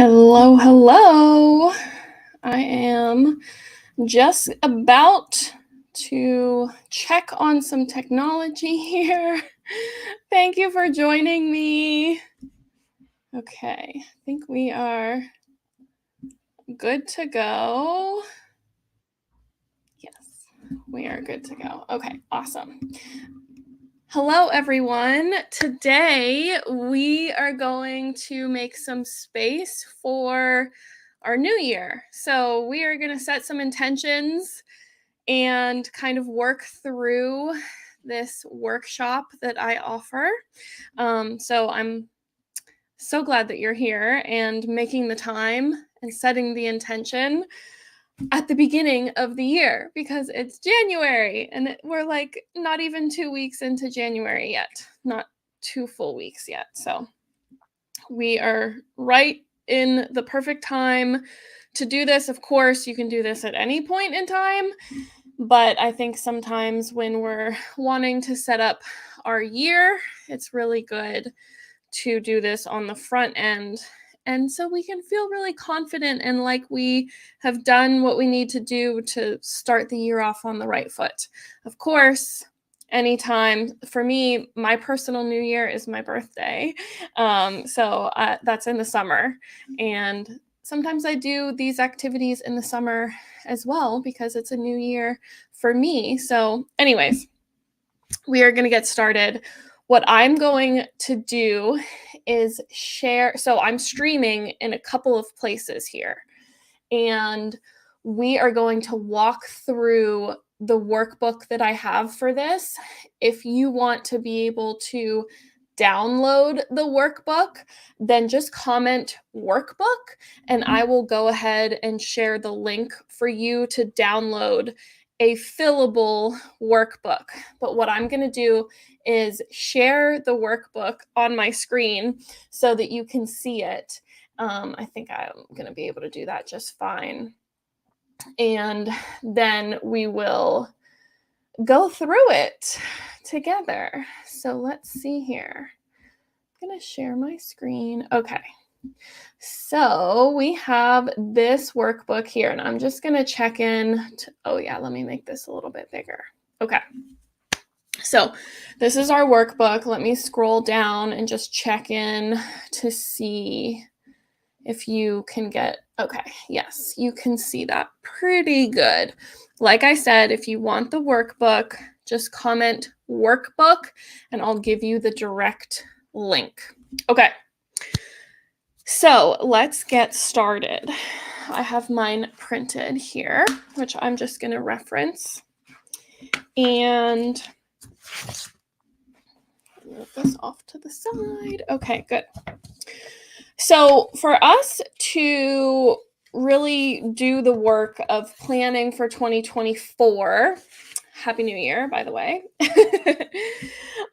Hello, hello. I am just about to check on some technology here. Thank you for joining me. Okay, I think we are good to go. Yes, we are good to go. Okay, awesome. Hello, everyone. Today, we are going to make some space for our new year. So we are going to set some intentions and kind of work through this workshop that I offer. So I'm so glad that you're here and making the time and setting the intention at the beginning of the year because it's January and we're like not even 2 weeks into January yet, not 2 full weeks yet. So we are right in the perfect time to do this. Of course, you can do this at any point in time, but I think sometimes when we're wanting to set up our year, it's really good to do this on the front end. And so we can feel really confident and like we have done what we need to do to start the year off on the right foot. Of course, anytime for me, my personal new year is my birthday. So that's in the summer. And sometimes I do these activities in the summer as well because it's a new year for me. So, anyways, we are going to get started. What I'm going to do is share. So I'm streaming in a couple of places here, and we are going to walk through the workbook that I have for this. If you want to be able to download the workbook, then just comment workbook, and I will go ahead and share the link for you to download a fillable workbook. But what I'm going to do is share the workbook on my screen so that you can see it. I think I'm going to be able to do that just fine. And then we will go through it together. So let's see here. I'm going to share my screen. Okay. So we have this workbook here, and I'm just going to check in. Oh, yeah, let me make this a little bit bigger. Okay. So this is our workbook. Let me scroll down and just check in to see if you can get, okay, yes, you can see that pretty good. Like I said, if you want the workbook, just comment workbook, and I'll give you the direct link. Okay. So let's get started. I have mine printed here, which I'm just going to reference. And move this off to the side. Okay, good. So for us to really do the work of planning for 2024, Happy New Year, by the way.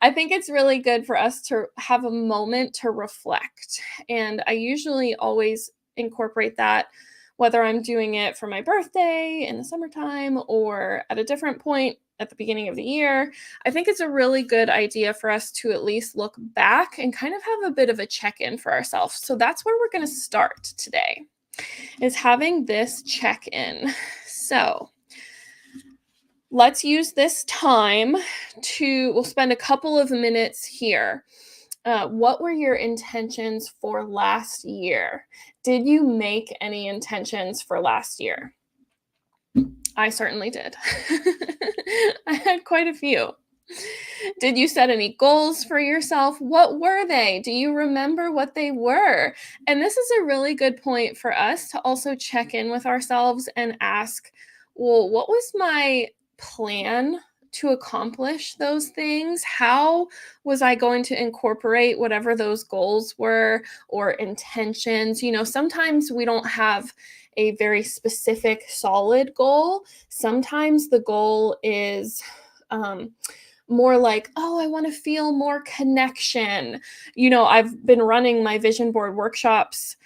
I think it's really good for us to have a moment to reflect. And I usually always incorporate that, whether I'm doing it for my birthday in the summertime or at a different point at the beginning of the year. I think it's a really good idea for us to at least look back and kind of have a bit of a check-in for ourselves. So that's where we're going to start today, is having this check-in. So let's use this time we'll spend a couple of minutes here. What were your intentions for last year? Did you make any intentions for last year? I certainly did. I had quite a few. Did you set any goals for yourself? What were they? Do you remember what they were? And this is a really good point for us to also check in with ourselves and ask, well, what was my plan to accomplish those things? How was I going to incorporate whatever those goals were or intentions? You know, sometimes we don't have a very specific, solid goal. Sometimes the goal is more like, oh, I want to feel more connection. You know, I've been running my vision board workshops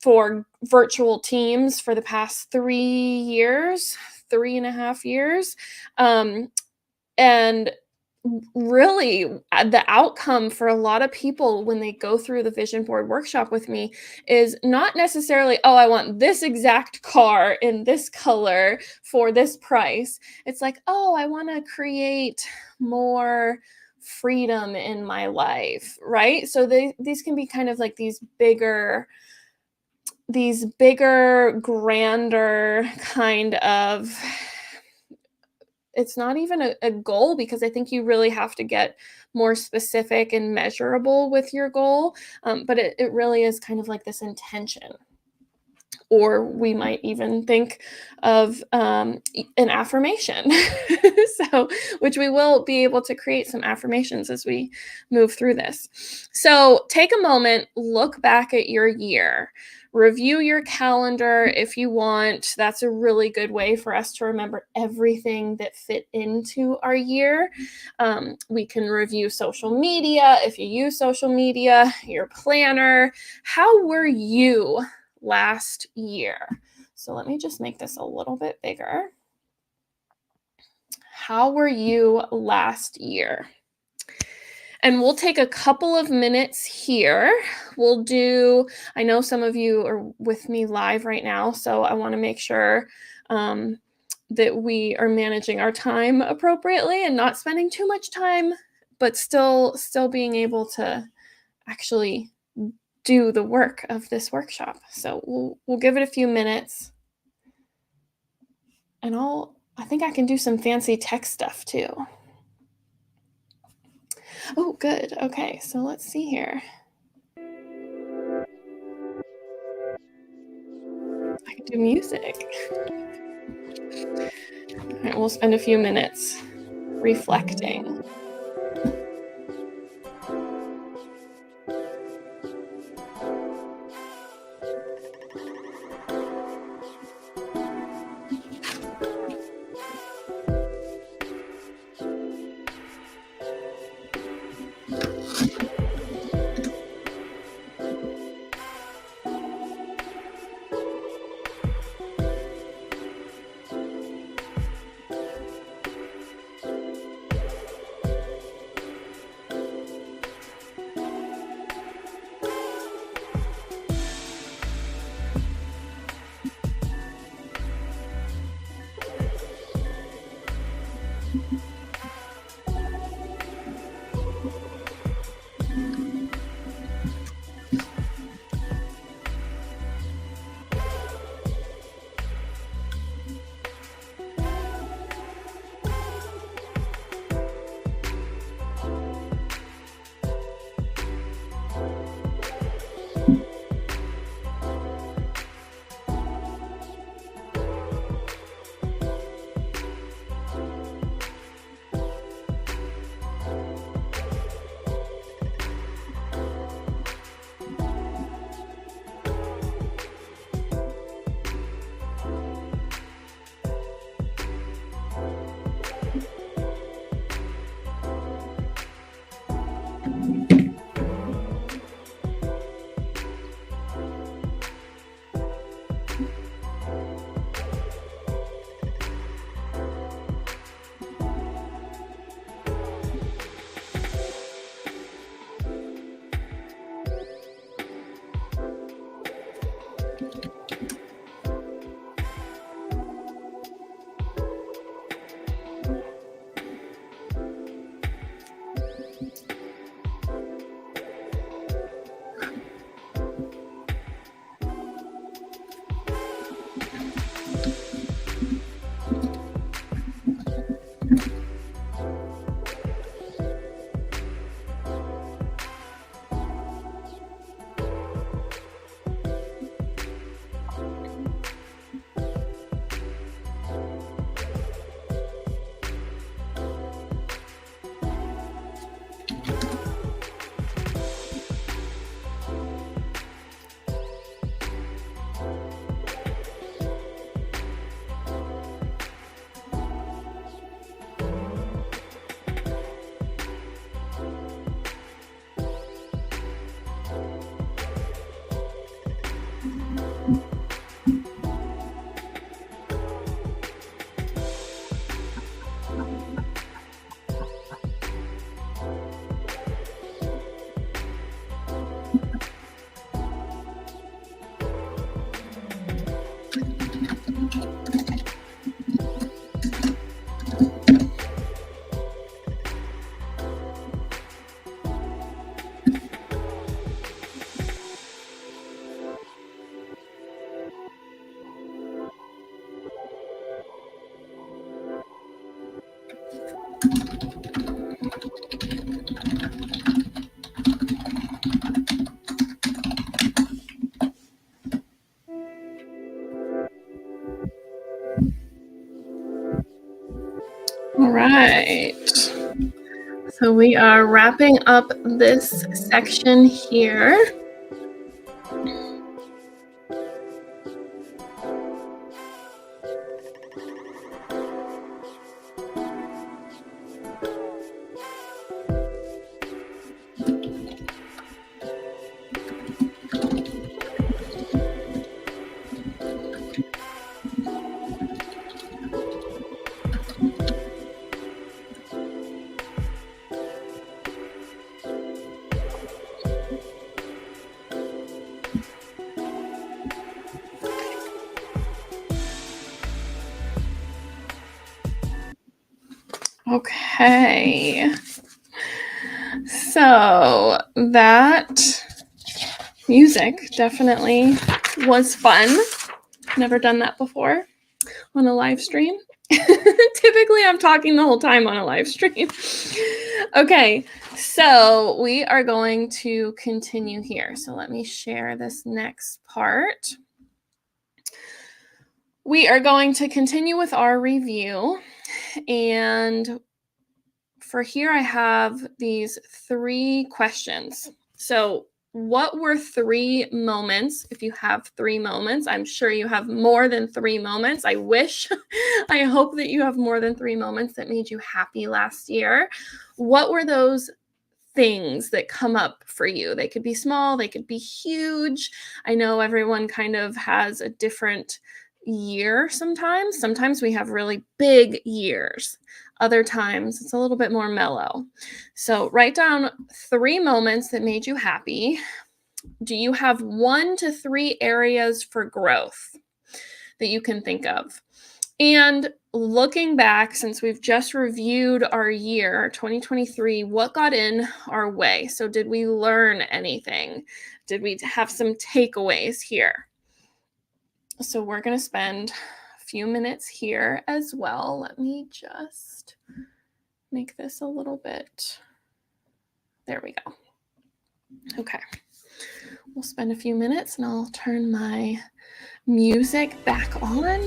for virtual teams for the past 3.5 years. And really, the outcome for a lot of people when they go through the vision board workshop with me is not necessarily, oh, I want this exact car in this color for this price. It's like, oh, I want to create more freedom in my life, right? So these can be kind of like these bigger, grander kind of, it's not even a goal, because I think you really have to get more specific and measurable with your goal. But it really is kind of like this intention. Or we might even think of an affirmation. So, which we will be able to create some affirmations as we move through this. So take a moment, look back at your year. Review your calendar if you want. That's a really good way for us to remember everything that fit into our year. We can review social media if you use social media, your planner. How were you last year? So let me just make this a little bit bigger. How were you last year? And we'll take a couple of minutes here. I know some of you are with me live right now, so I want to make sure that we are managing our time appropriately and not spending too much time, but still being able to actually do the work of this workshop. So we'll give it a few minutes, and I think I can do some fancy tech stuff too. Oh, good. Okay, so let's see here. I can do music. All right, we'll spend a few minutes reflecting. All right. So we are wrapping up this section here. Okay. So that music definitely was fun. Never done that before on a live stream. Typically, I'm talking the whole time on a live stream. Okay, so we are going to continue here. So let me share this next part. We are going to continue with our review. And for here, I have these 3 questions. So what were 3 moments? If you have 3 moments, I'm sure you have more than 3 moments. I wish, I hope that you have more than 3 moments that made you happy last year. What were those things that come up for you? They could be small, they could be huge. I know everyone kind of has a different year sometimes. Sometimes we have really big years. Other times it's a little bit more mellow. So write down 3 moments that made you happy. Do you have 1 to 3 areas for growth that you can think of? And looking back, since we've just reviewed our year, 2023, what got in our way? So did we learn anything? Did we have some takeaways here? So we're going to spend a few minutes here as well. Let me just make this a little bit. There we go. Okay. We'll spend a few minutes and I'll turn my music back on.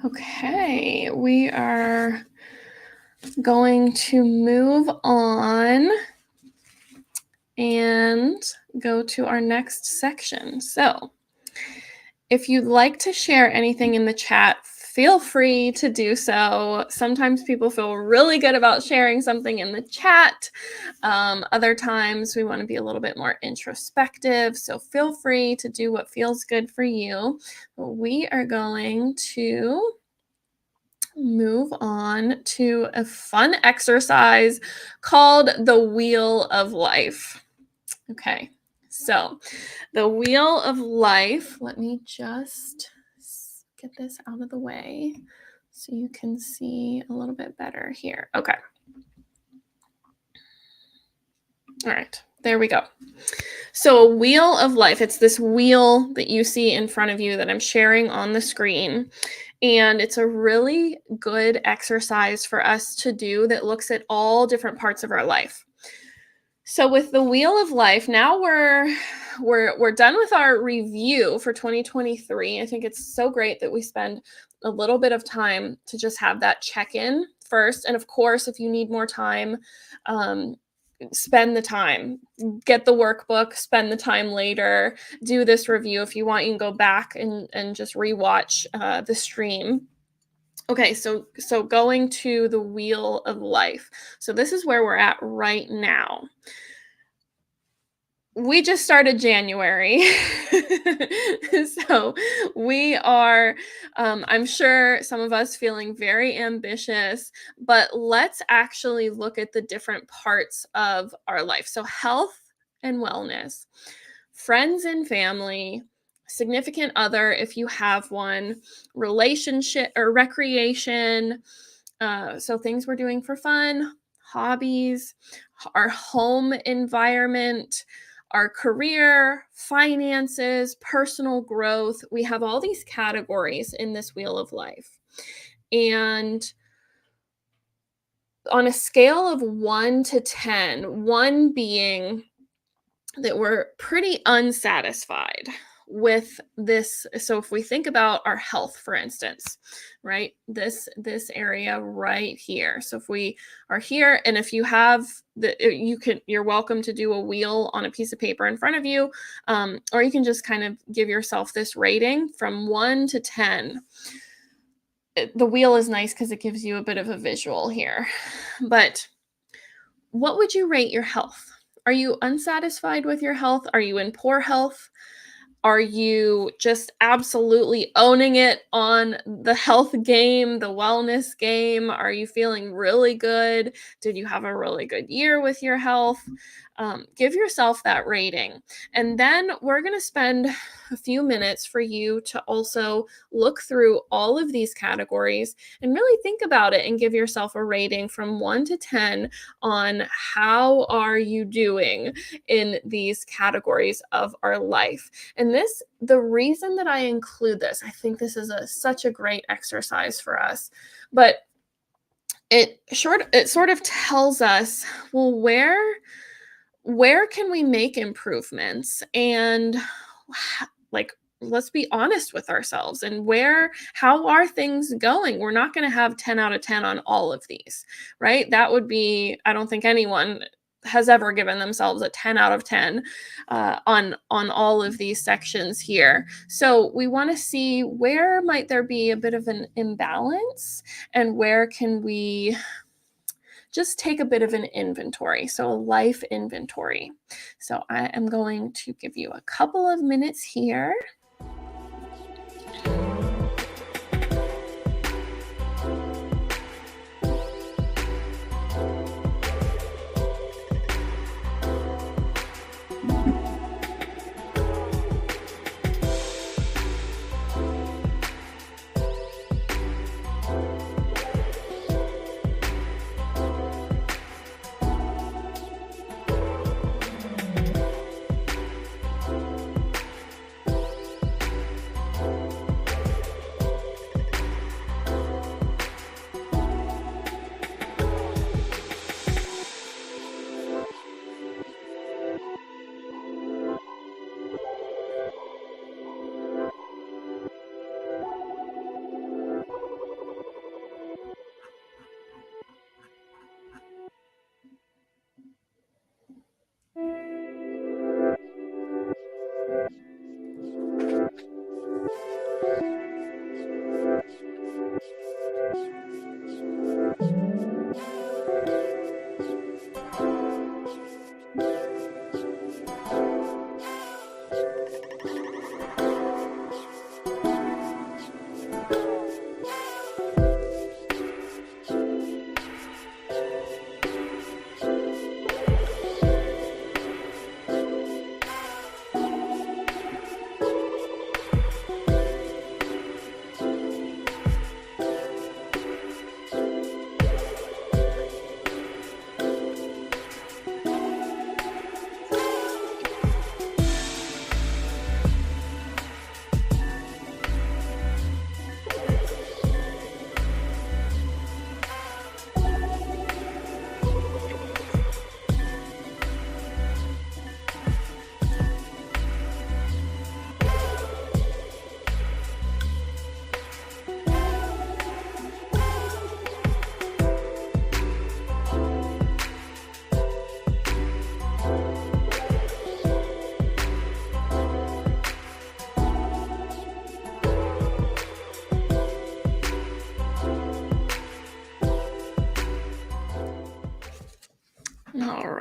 Okay, we are going to move on and go to our next section. So if you'd like to share anything in the chat, feel free to do so. Sometimes people feel really good about sharing something in the chat. Other times we want to be a little bit more introspective. So feel free to do what feels good for you. We are going to move on to a fun exercise called the Wheel of Life. Okay, so the Wheel of Life, let me just get this out of the way so you can see a little bit better here. Okay. All right, there we go. So a wheel of life, it's this wheel that you see in front of you that I'm sharing on the screen. And it's a really good exercise for us to do that looks at all different parts of our life. So with the Wheel of Life, now we're done with our review for 2023. I think it's so great that we spend a little bit of time to just have that check-in first. And of course, if you need more time, spend the time, get the workbook, spend the time later, do this review. If you want, you can go back and just rewatch the stream. Okay, so going to the Wheel of Life. So this is where we're at right now. We just started January. So we are, I'm sure some of us feeling very ambitious, but let's actually look at the different parts of our life. So health and wellness, friends and family, significant other, if you have one, relationship or recreation. So things we're doing for fun, hobbies, our home environment, our career, finances, personal growth. We have all these categories in this Wheel of Life. And on a scale of 1 to 10, 1 being that we're pretty unsatisfied with this. So if we think about our health, for instance, right, this area right here. So if we are here, and if you have you're welcome to do a wheel on a piece of paper in front of you, or you can just kind of give yourself this rating from 1 to 10. The wheel is nice because it gives you a bit of a visual here. But what would you rate your health? Are you unsatisfied with your health? Are you in poor health? Are you just absolutely owning it on the health game, the wellness game? Are you feeling really good? Did you have a really good year with your health? Give yourself that rating. And then we're going to spend a few minutes for you to also look through all of these categories and really think about it and give yourself a rating from 1 to 10 on how are you doing in these categories of our life. And the reason that I include this, I think this is such a great exercise for us, but it sort of tells us, well, where can we make improvements? And like, let's be honest with ourselves and how are things going? We're not going to have 10 out of 10 on all of these, right? That would be, I don't think anyone has ever given themselves a 10 out of 10 on all of these sections here. So we want to see where might there be a bit of an imbalance and where can we just take a bit of an inventory. So a life inventory. So I am going to give you a couple of minutes here.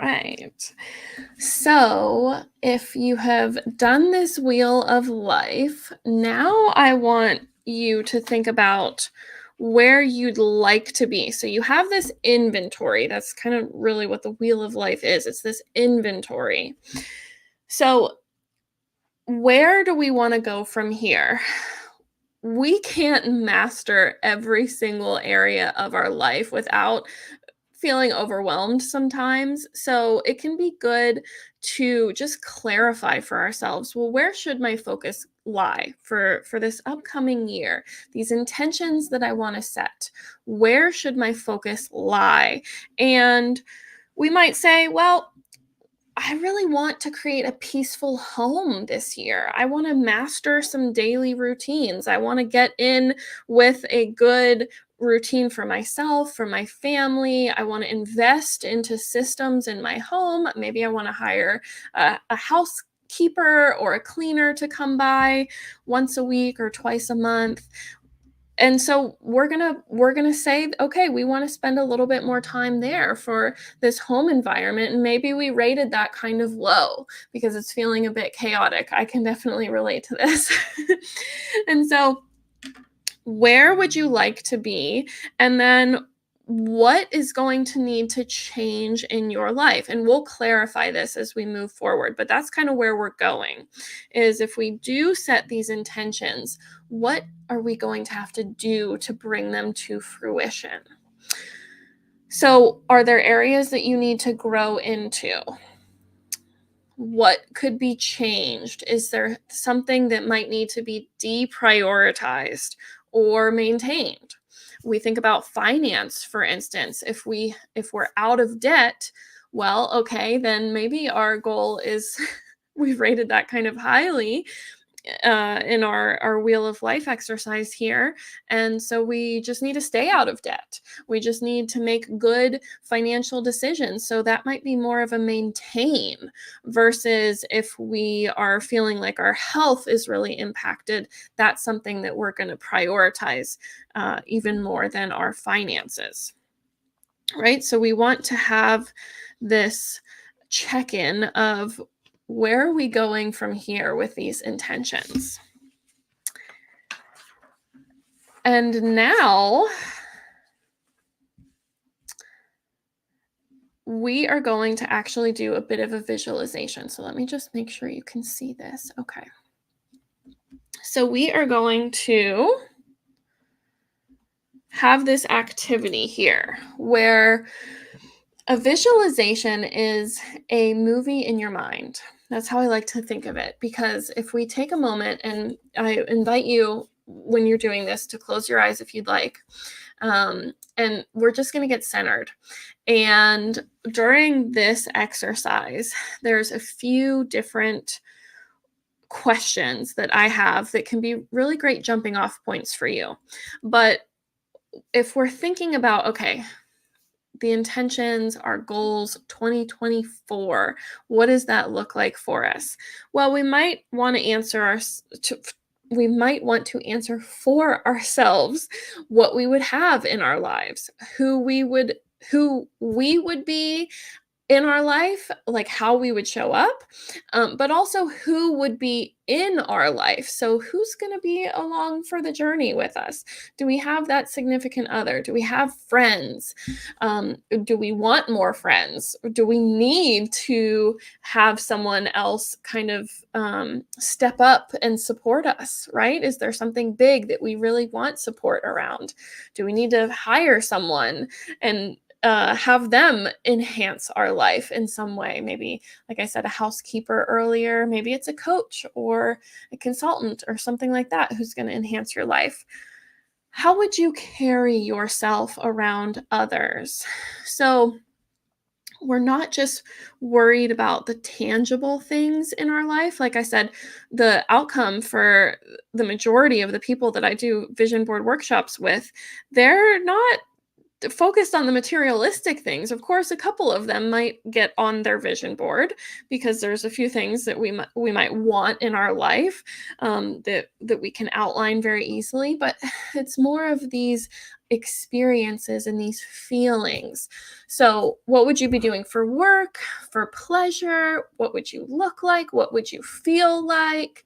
right. So, if you have done this wheel of life, now I want you to think about where you'd like to be. So, you have this inventory. That's kind of really what the wheel of life is. It's this inventory. So, where do we want to go from here? We can't master every single area of our life without feeling overwhelmed sometimes. So it can be good to just clarify for ourselves, well, where should my focus lie for this upcoming year? These intentions that I want to set, where should my focus lie? And we might say, well, I really want to create a peaceful home this year. I want to master some daily routines. I want to get in with a good routine for myself, for my family. I want to invest into systems in my home. Maybe I want to hire a housekeeper or a cleaner to come by once a week or twice a month. And so we're gonna say, okay, we want to spend a little bit more time there for this home environment, and maybe we rated that kind of low because it's feeling a bit chaotic. I can definitely relate to this. And so where would you like to be? And then what is going to need to change in your life? And we'll clarify this as we move forward, but that's kind of where we're going, is if we do set these intentions, what are we going to have to do to bring them to fruition? So, are there areas that you need to grow into? What could be changed? Is there something that might need to be deprioritized or maintained? We think about finance, for instance. If we're out of debt, well, okay, then maybe our goal is we've rated that kind of highly in our wheel of life exercise here. And so we just need to stay out of debt. We just need to make good financial decisions. So that might be more of a maintain versus if we are feeling like our health is really impacted, that's something that we're going to prioritize even more than our finances. Right? So we want to have this check-in of where are we going from here with these intentions? And now we are going to actually do a bit of a visualization. So let me just make sure you can see this. Okay. So we are going to have this activity here where a visualization is a movie in your mind. That's how I like to think of it, because if we take a moment, and I invite you when you're doing this to close your eyes if you'd like, and we're just going to get centered. And during this exercise, there's a few different questions that I have that can be really great jumping off points for you. But if we're thinking about, okay, the intentions, our goals, 2024, what does that look like for us? Well, we might want to answer for ourselves what we would have in our lives, who we would be in our life, like how we would show up, but also who would be in our life. So who's going to be along for the journey with us? Do we have that significant other? Do we have friends? Do we want more friends? Do we need to have someone else kind of step up and support us, right? Is there something big that we really want support around? Do we need to hire someone and have them enhance our life in some way? Maybe, like I said, a housekeeper earlier, maybe it's a coach or a consultant or something like that who's going to enhance your life. How would you carry yourself around others? So we're not just worried about the tangible things in our life. Like I said, the outcome for the majority of the people that I do vision board workshops with, they're not focused on the materialistic things. Of course, a couple of them might get on their vision board because there's a few things that we might want in our life, that we can outline very easily. But it's more of these experiences and these feelings. So, what would you be doing for work, for pleasure? What would you look like? What would you feel like?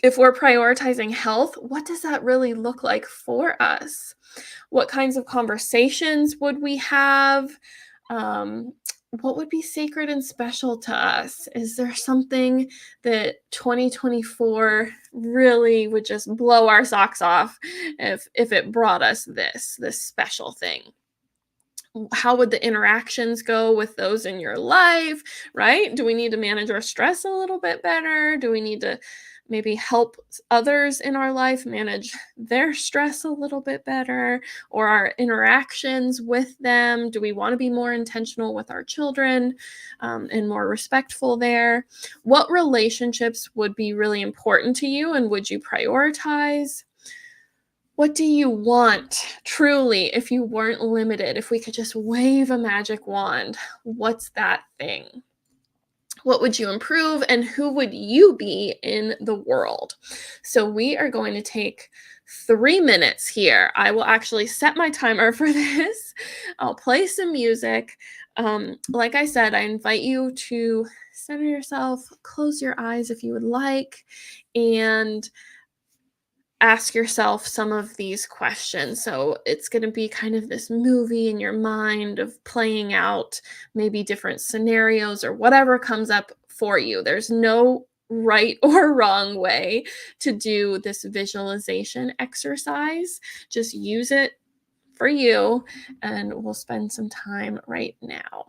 If we're prioritizing health, what does that really look like for us? What kinds of conversations would we have? Um, what would be sacred and special to us? Is there something that 2024 really would just blow our socks off if it brought us this special thing? How would the interactions go with those in your life, right? Do we need to manage our stress a little bit better? Do we need to maybe help others in our life manage their stress a little bit better, or our interactions with them? Do we want to be more intentional with our children, and more respectful there? What relationships would be really important to you and would you prioritize? What do you want truly if you weren't limited? If we could just wave a magic wand, what's that thing? What would you improve, and who would you be in the world? So we are going to take 3 minutes here. I will actually set my timer for this. I'll play some music. Like I said, I invite you to center yourself, close your eyes if you would like, and ask yourself some of these questions. So it's going to be kind of this movie in your mind of playing out maybe different scenarios or whatever comes up for you. There's no right or wrong way to do this visualization exercise. Just use it for you, and we'll spend some time right now.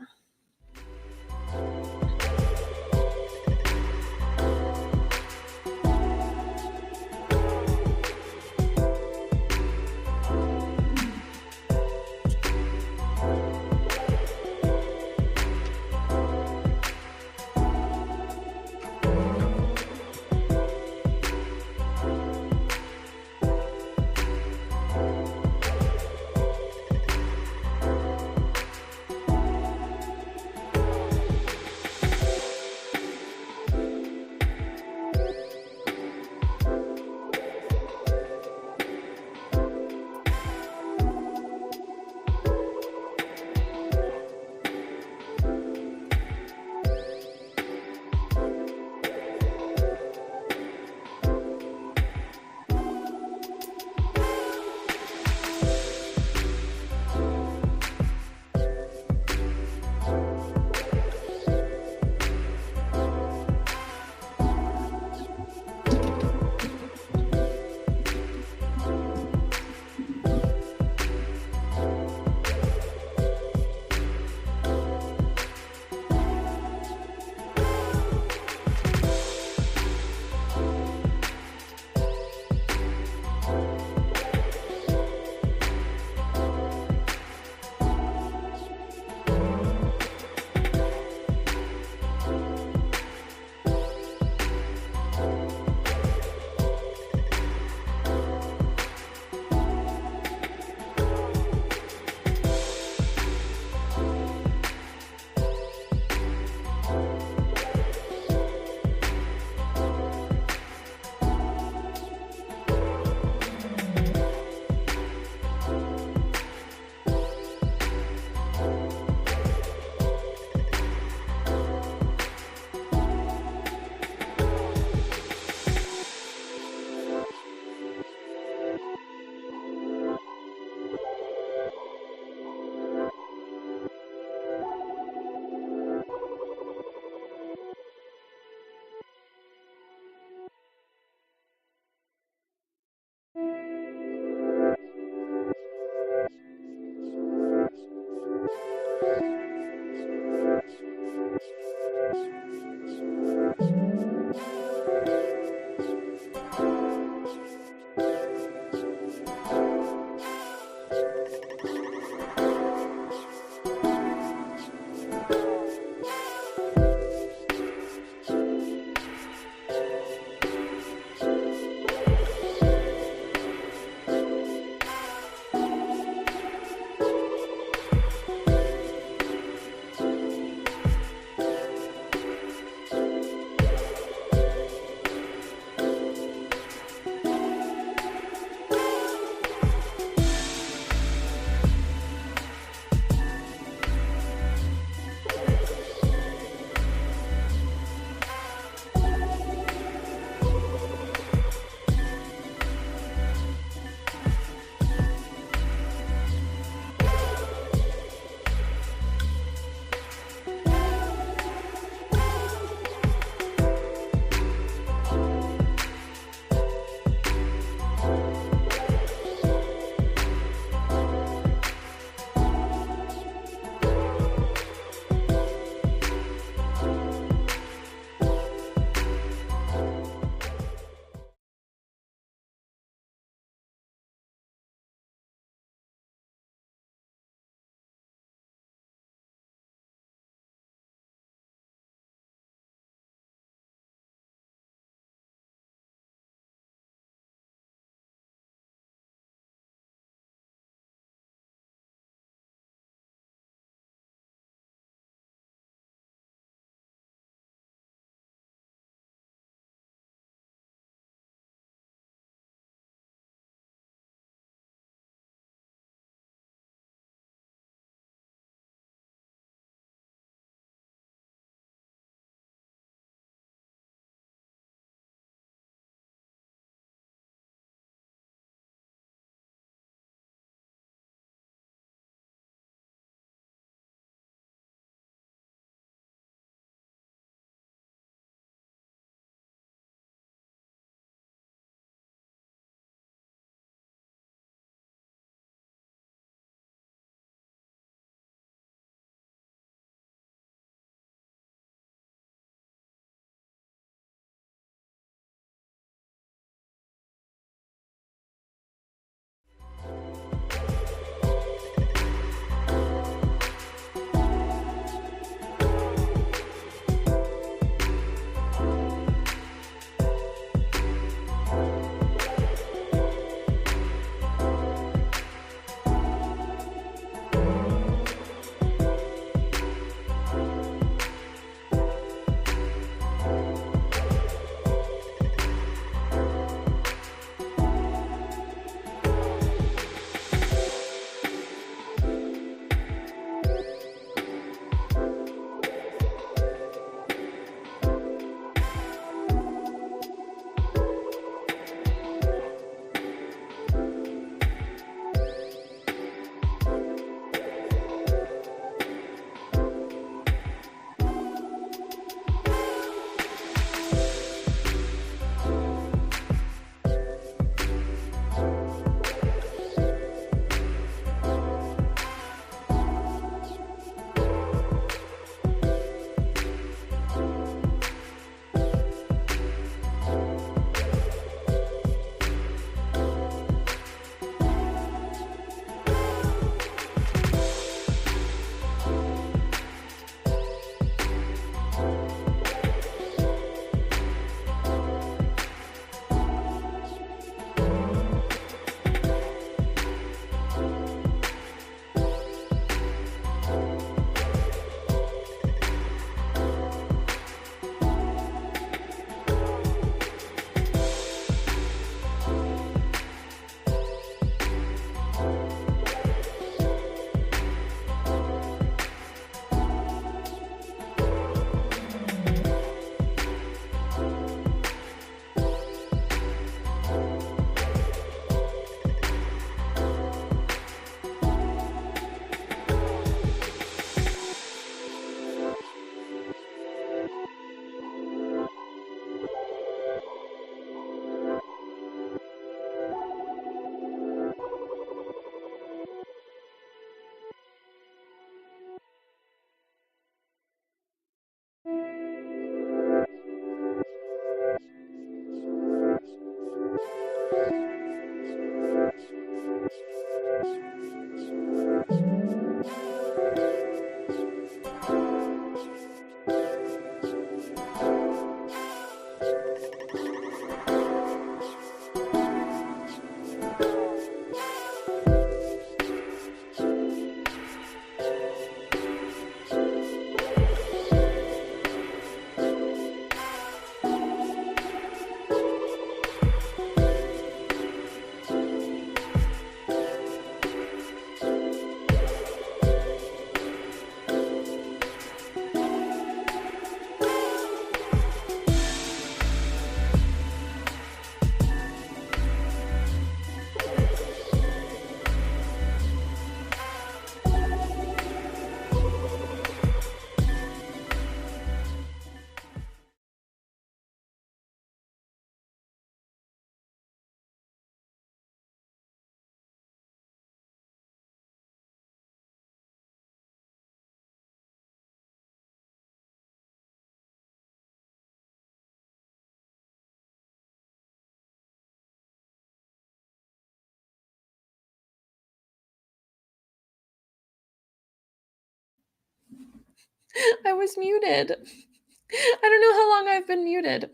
I was muted. I don't know how long I've been muted.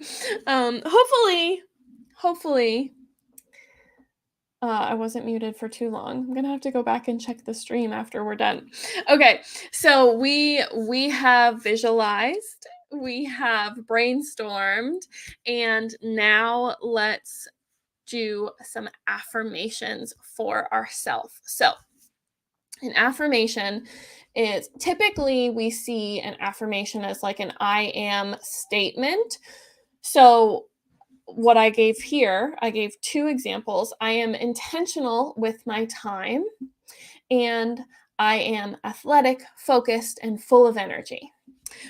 Hopefully, I wasn't muted for too long. I'm gonna have to go back and check the stream after we're done. Okay, so we have visualized, we have brainstormed, and now let's do some affirmations for ourselves. So, an affirmation is typically we see an affirmation as like an I am statement. So, what I gave here, I gave two examples. I am intentional with my time, and I am athletic, focused, and full of energy.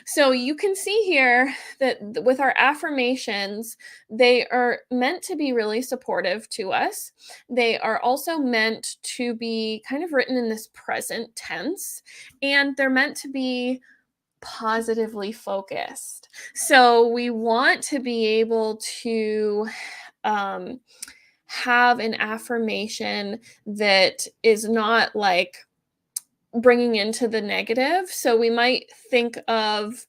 So you can see here that with our affirmations, they are meant to be really supportive to us. They are also meant to be kind of written in this present tense, and they're meant to be positively focused. So we want to be able to have an affirmation that is not like bringing into the negative. So we might think of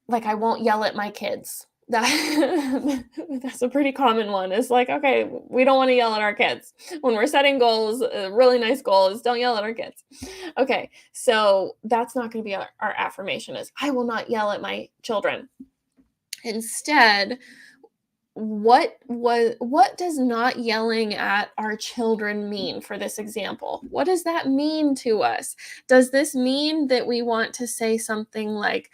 like, I won't yell at my kids. That's a pretty common one. It's like, okay, we don't want to yell at our kids. When we're setting goals, a really nice goal is don't yell at our kids. Okay, so that's not going to be our affirmation is I will not yell at my children. Instead, what does not yelling at our children mean for this example? What does that mean to us? Does this mean that we want to say something like,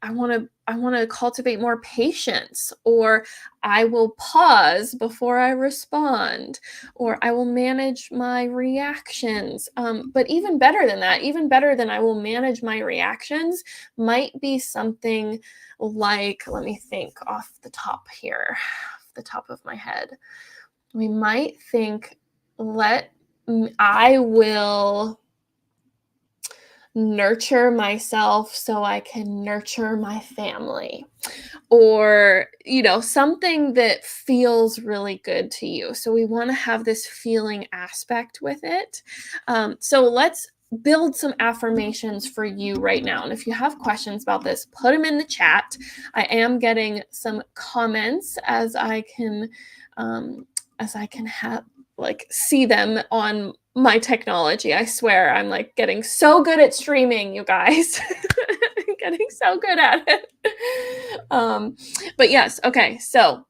I want to cultivate more patience, or I will pause before I respond, or I will manage my reactions. But even better than that, even better than I will manage my reactions, might be something like, let me think off the top here, off the top of my head. We might think, I will nurture myself so I can nurture my family, or something that feels really good to you. So we want to have this feeling aspect with it. So let's build some affirmations for you right now, and if you have questions about this, put them in the chat. I am getting some comments as I can have see them on my technology. I swear I'm like getting so good at streaming, you guys. Getting so good at it. But yes, okay, so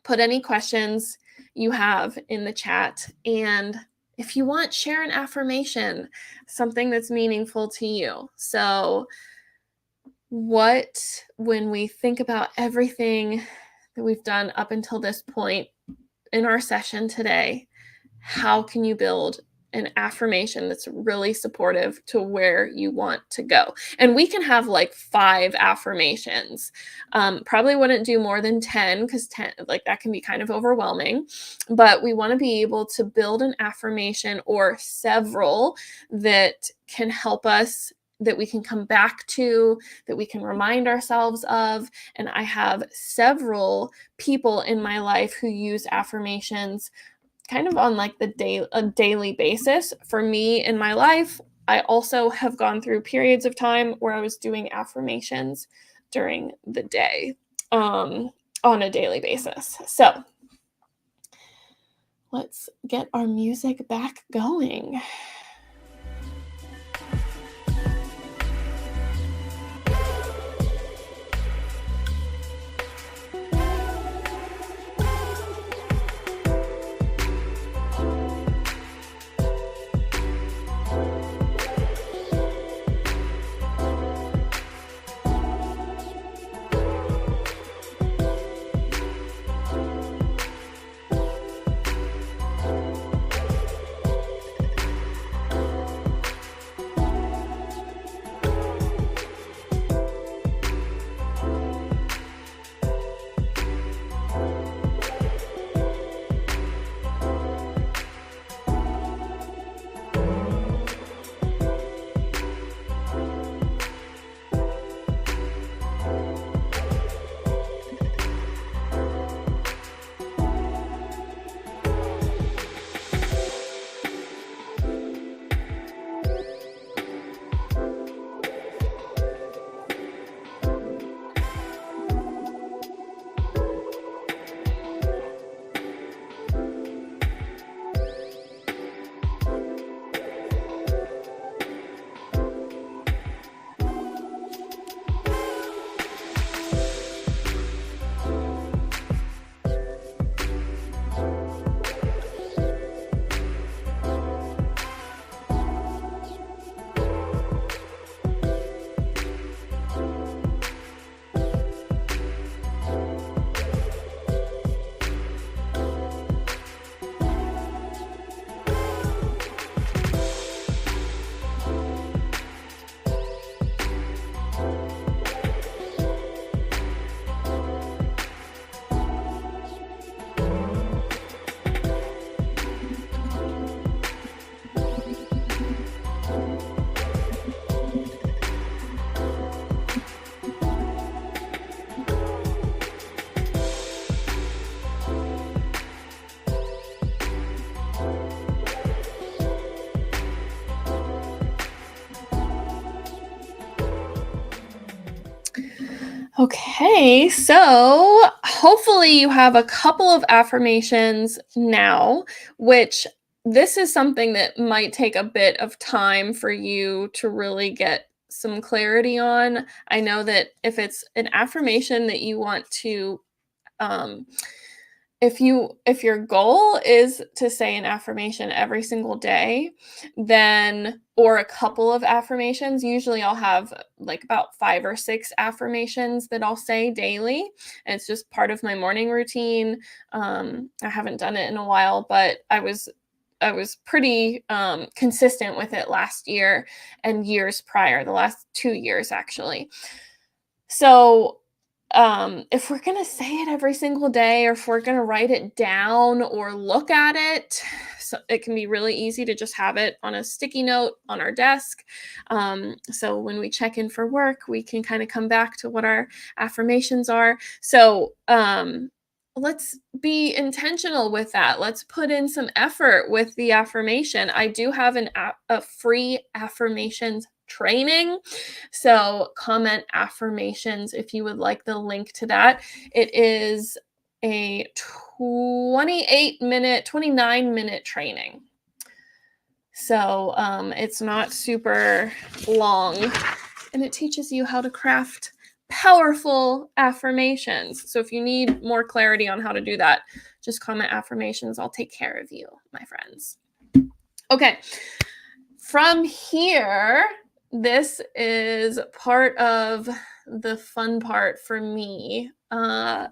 put any questions you have in the chat, and if you want, share an affirmation, something that's meaningful to you. So when we think about everything that we've done up until this point in our session today, how can you build an affirmation that's really supportive to where you want to go? And we can have like 5 affirmations. Probably wouldn't do more than 10, because 10, like, that can be kind of overwhelming. But we want to be able to build an affirmation or several that can help us that we can come back to, that we can remind ourselves of. And I have several people in my life who use affirmations kind of on like a daily basis. For me in my life, I also have gone through periods of time where I was doing affirmations during the day, on a daily basis. So let's get our music back going. Okay, so hopefully you have a couple of affirmations now, which this is something that might take a bit of time for you to really get some clarity on. I know that if it's an affirmation that you want to um, if your goal is to say an affirmation every single day, then or a couple of affirmations, usually I'll have like about 5 or 6 affirmations that I'll say daily. And it's just part of my morning routine. I haven't done it in a while, but I was pretty consistent with it last year and years prior, the last 2 years actually. So if we're going to say it every single day, or if we're going to write it down or look at it, so it can be really easy to just have it on a sticky note on our desk. So when we check in for work, we can kind of come back to what our affirmations are. So let's be intentional with that. Let's put in some effort with the affirmation. I do have a free affirmations training. So comment affirmations if you would like the link to that. It is a 29-minute training. So it's not super long, and it teaches you how to craft powerful affirmations. So if you need more clarity on how to do that, just comment affirmations. I'll take care of you, my friends. Okay. From here, this is part of the fun part for me,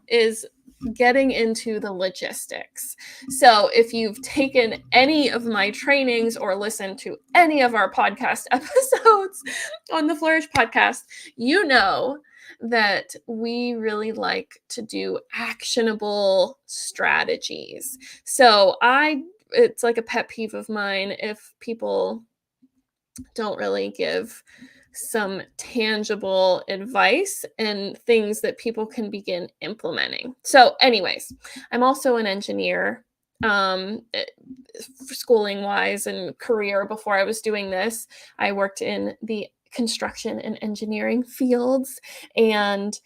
is getting into the logistics. So if you've taken any of my trainings or listened to any of our podcast episodes on the Flourish podcast, you know that we really like to do actionable strategies. So it's like a pet peeve of mine if people don't really give some tangible advice and things that people can begin implementing. So, anyways, I'm also an engineer, schooling wise and career. Before I was doing this, I worked in the construction and engineering fields. And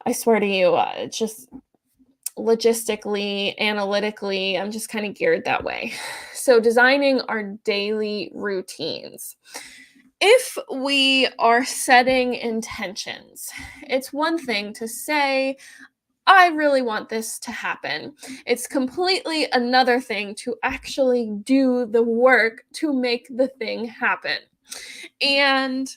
I swear to you, just logistically, analytically, I'm just kind of geared that way. So, designing our daily routines. If we are setting intentions, it's one thing to say, I really want this to happen. It's completely another thing to actually do the work to make the thing happen. And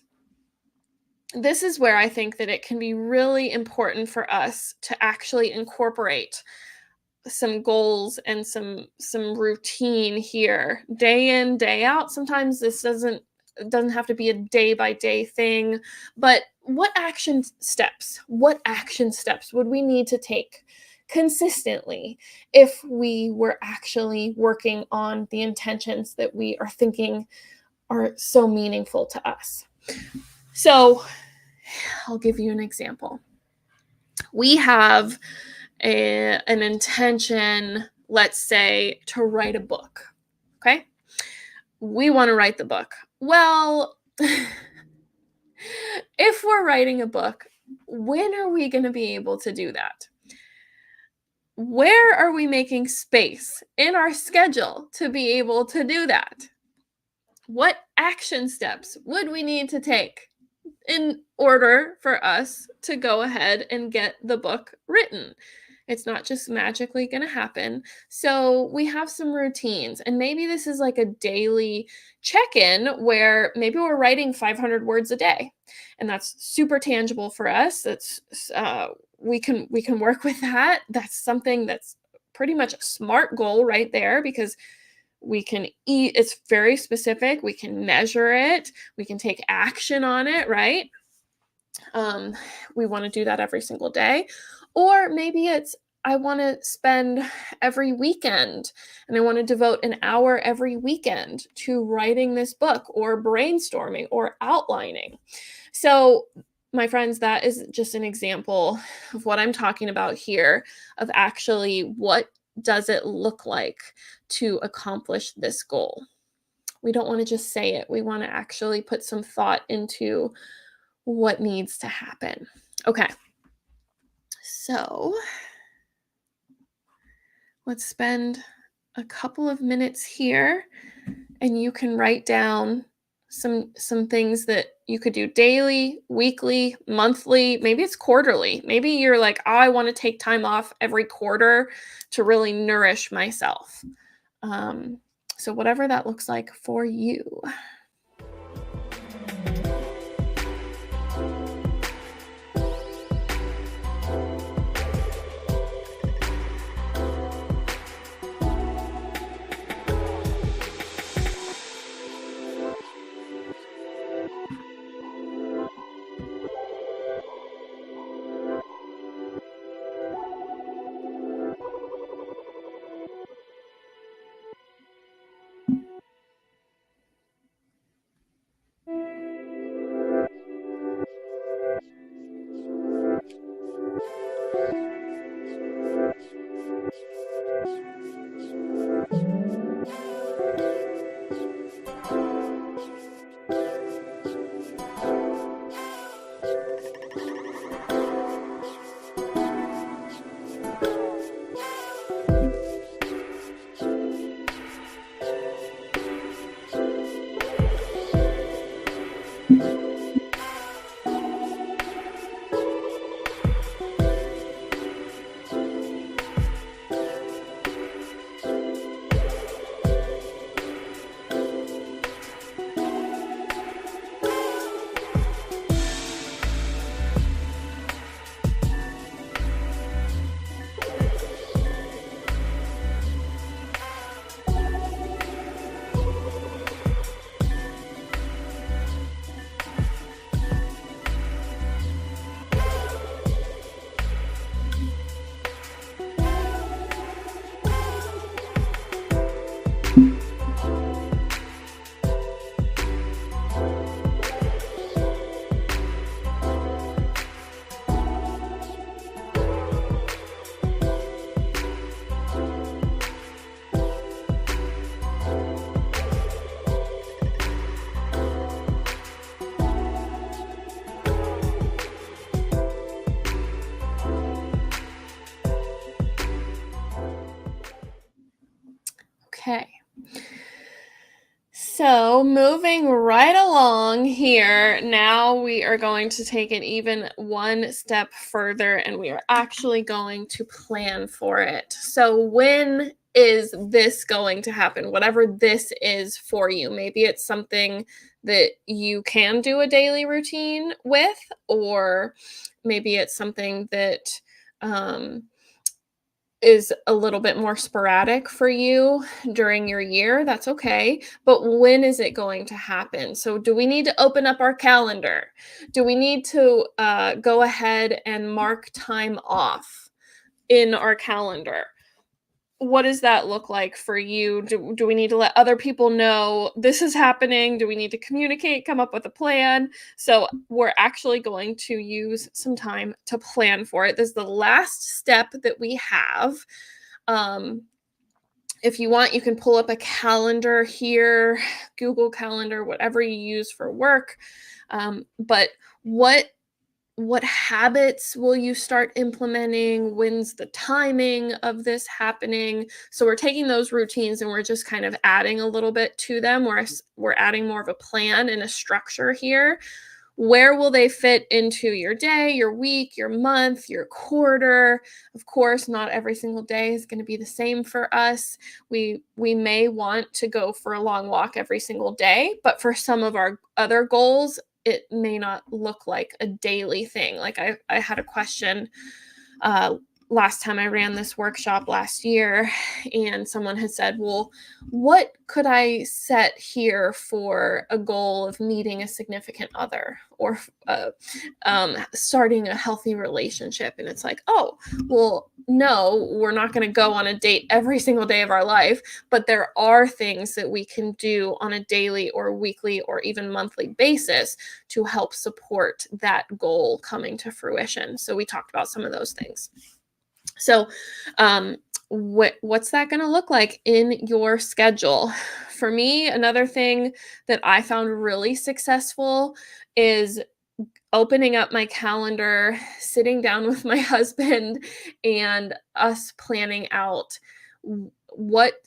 this is where I think that it can be really important for us to actually incorporate some goals and some routine here, day in, day out. Sometimes this doesn't have to be a day by day thing, but what action steps would we need to take consistently if we were actually working on the intentions that we are thinking are so meaningful to us? So I'll give you an example. We have an intention, let's say, to write a book. Okay? We want to write the book. Well, if we're writing a book, when are we going to be able to do that? Where are we making space in our schedule to be able to do that? What action steps would we need to take in order for us to go ahead and get the book written? It's not just magically going to happen. So we have some routines, and maybe this is like a daily check-in where maybe we're writing 500 words a day, and that's super tangible for us. That's we can work with that. That's something that's pretty much a SMART goal right there, because we can it's very specific. We can measure it. We can take action on it, right? We want to do that every single day. Or maybe it's, I want to spend every weekend and I want to devote an hour every weekend to writing this book or brainstorming or outlining. So, my friends, that is just an example of what I'm talking about here, of actually what does it look like to accomplish this goal. We don't want to just say it. We want to actually put some thought into what needs to happen. Okay. So let's spend a couple of minutes here, and you can write down some things that you could do daily, weekly, monthly, maybe it's quarterly. Maybe you're like, oh, I want to take time off every quarter to really nourish myself. So whatever that looks like for you. Okay. So moving right along here, now we are going to take it even one step further and we are actually going to plan for it. So when is this going to happen? Whatever this is for you. Maybe it's something that you can do a daily routine with, or maybe it's something that is a little bit more sporadic for you during your year. That's okay. But when is it going to happen? So, do we need to open up our calendar? Do we need to go ahead and mark time off in our calendar? What does that look like for you? Do we need to let other people know this is happening? Do we need to communicate, come up with a plan? So we're actually going to use some time to plan for it. This is the last step that we have. If you want, you can pull up a calendar here, Google Calendar, whatever you use for work. But what habits will you start implementing? When's the timing of this happening? So we're taking those routines and we're just kind of adding a little bit to them. We're adding more of a plan and a structure here. Where will they fit into your day, your week, your month, your quarter? Of course, not every single day is going to be the same for us. We may want to go for a long walk every single day, but for some of our other goals, it may not look like a daily thing. Like I had a question last time I ran this workshop last year, and someone had said, well, what could I set here for a goal of meeting a significant other or starting a healthy relationship? And it's like, oh, well, no, we're not going to go on a date every single day of our life, but there are things that we can do on a daily or weekly or even monthly basis to help support that goal coming to fruition. So we talked about some of those things. So, what's that going to look like in your schedule? For me, another thing that I found really successful is opening up my calendar, sitting down with my husband, and us planning out what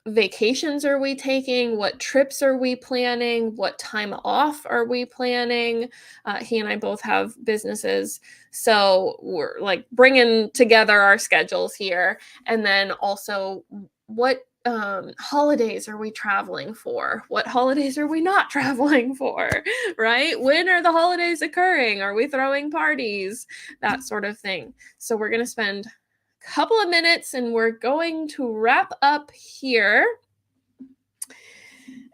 vacations are we taking, what trips are we planning, what time off are we planning. He and I both have businesses, so we're like bringing together our schedules here. And then also, what holidays are we traveling for? What holidays are we not traveling for? Right? When are the holidays occurring? Are we throwing parties? That sort of thing. So we're going to spend couple of minutes and we're going to wrap up here,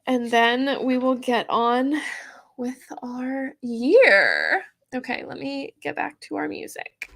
and then we will get on with our year. Okay, let me get back to our music.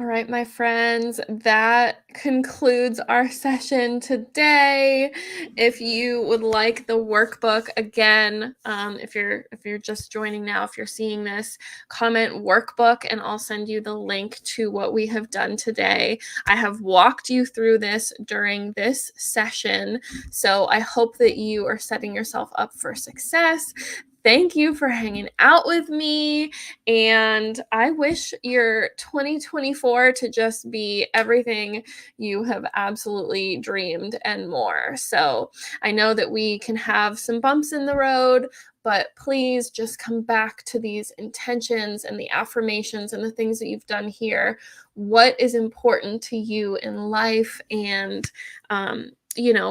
All right, my friends, that concludes our session today. If you would like the workbook, again, if you're just joining now, if you're seeing this, comment workbook and I'll send you the link to what we have done today. I have walked you through this during this session, so I hope that you are setting yourself up for success. Thank you for hanging out with me. And I wish your 2024 to just be everything you have absolutely dreamed and more. So I know that we can have some bumps in the road, but please just come back to these intentions and the affirmations and the things that you've done here. What is important to you in life? And,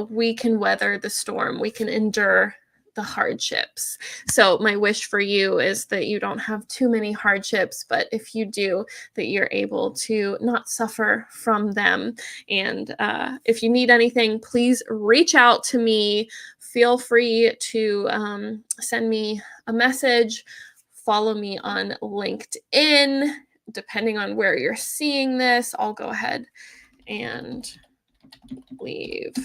we can weather the storm, we can endure the hardships. So my wish for you is that you don't have too many hardships, but if you do, that you're able to not suffer from them. And if you need anything, please reach out to me. Feel free to send me a message. Follow me on LinkedIn. Depending on where you're seeing this, I'll go ahead and leave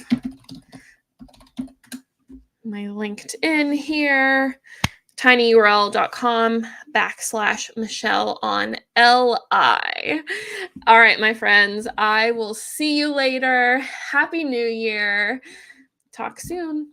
my LinkedIn here, tinyurl.com/Michelle on LI. All right, my friends, I will see you later. Happy New Year. Talk soon.